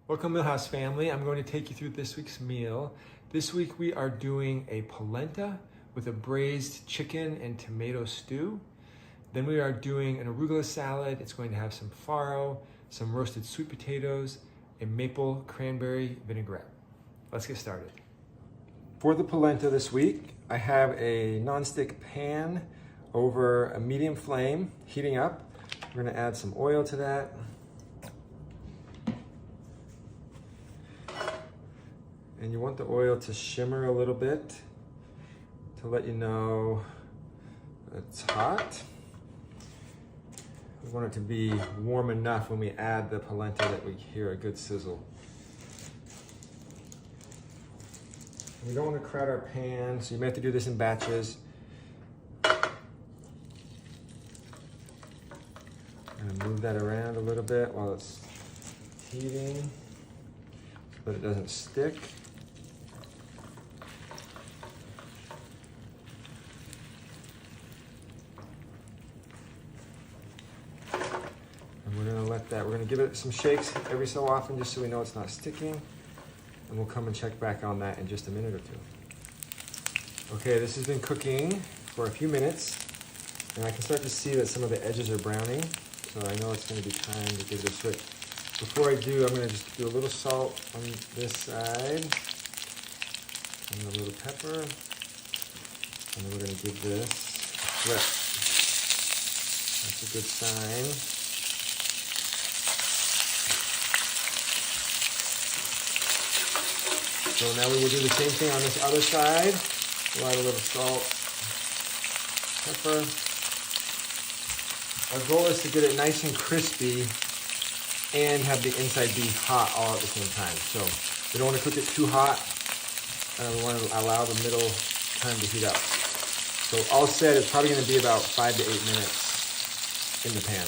Welcome Millhouse family. I'm going to take you through this week's meal. This week we are doing a polenta with a braised chicken and tomato stew. Then we are doing an arugula salad. It's going to have some farro, some roasted sweet potatoes, a maple cranberry vinaigrette. Let's get started. For the polenta this week, I have a nonstick pan over a medium flame, heating up. We're going to add some oil to that. And you want the oil to shimmer a little bit to let you know it's hot. We want it to be warm enough when we add the polenta that we hear a good sizzle. We don't want to crowd our pan, so you may have to do this in batches. I'm going to move that around a little bit while it's heating so that it doesn't stick. We're going to give it some shakes every so often just so we know it's not sticking. And we'll come and check back on that in just a minute or two. Okay, this has been cooking for a few minutes and I can start to see that some of the edges are browning. So I know it's going to be time to give it a switch. Before I do, I'm going to just do a little salt on this side and a little pepper. And then we're going to give this a flip. That's a good sign. So now we will do the same thing on this other side. We'll add a little salt, pepper. Our goal is to get it nice and crispy and have the inside be hot all at the same time. So we don't want to cook it too hot. We want to allow the middle time to heat up. So all said, it's probably going to be about 5 to 8 minutes in the pan.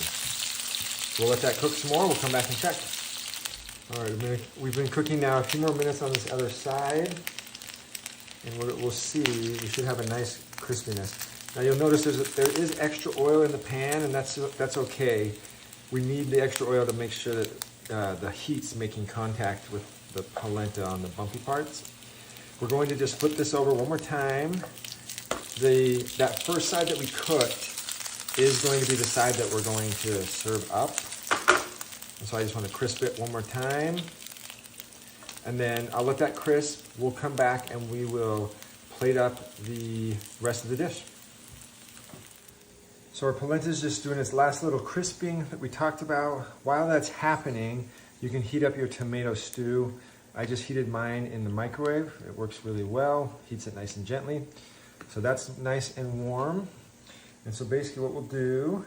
We'll let that cook some more. We'll come back and check. All right, we've been cooking now a few more minutes on this other side, and we'll see, we should have a nice crispiness. Now you'll notice there is extra oil in the pan, and that's okay. We need the extra oil to make sure that the heat's making contact with the polenta on the bumpy parts. We're going to just flip this over one more time. That first side that we cooked is going to be the side that we're going to serve up. So I just want to crisp it one more time. And then I'll let that crisp. We'll come back and we will plate up the rest of the dish. So our polenta is just doing its last little crisping that we talked about. While that's happening, you can heat up your tomato stew. I just heated mine in the microwave. It works really well, heats it nice and gently. So that's nice and warm. And so basically what we'll do,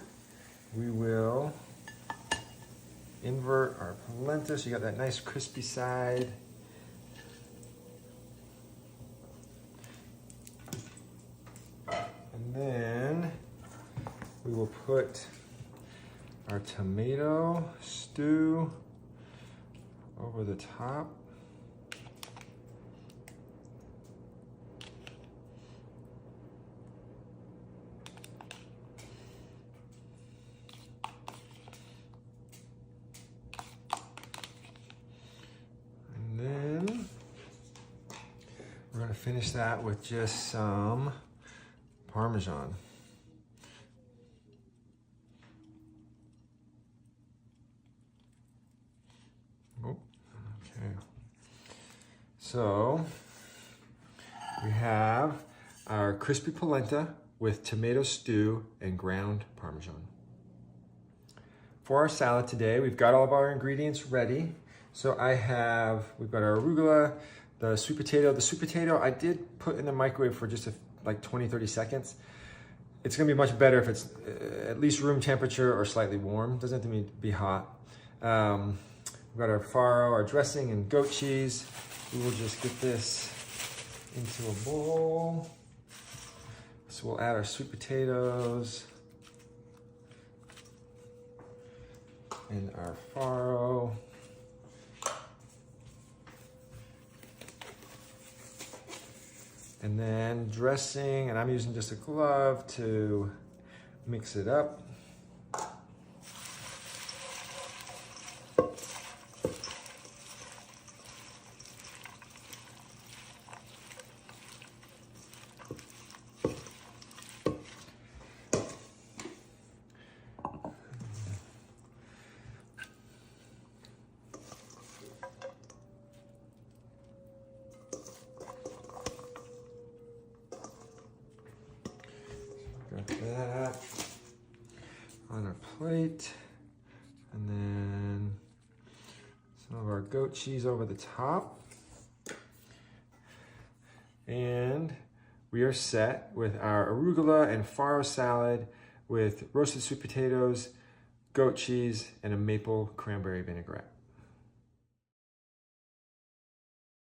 we will invert our polenta so you got that nice crispy side. And then we will put our tomato stew over the top. We're going to finish that with just some Parmesan. Oh, okay. So we have our crispy polenta with tomato stew and ground Parmesan. For our salad today, we've got all of our ingredients ready. So we've got our arugula, the sweet potato. The sweet potato I did put in the microwave for just like 20-30 seconds. It's gonna be much better if it's at least room temperature or slightly warm. Doesn't have to be hot. We've got our farro, our dressing, and goat cheese. We will just get this into a bowl. So we'll add our sweet potatoes and our farro. And then dressing, and I'm using just a glove to mix it up. Put that on our plate. And then some of our goat cheese over the top. And we are set with our arugula and farro salad with roasted sweet potatoes, goat cheese, and a maple cranberry vinaigrette.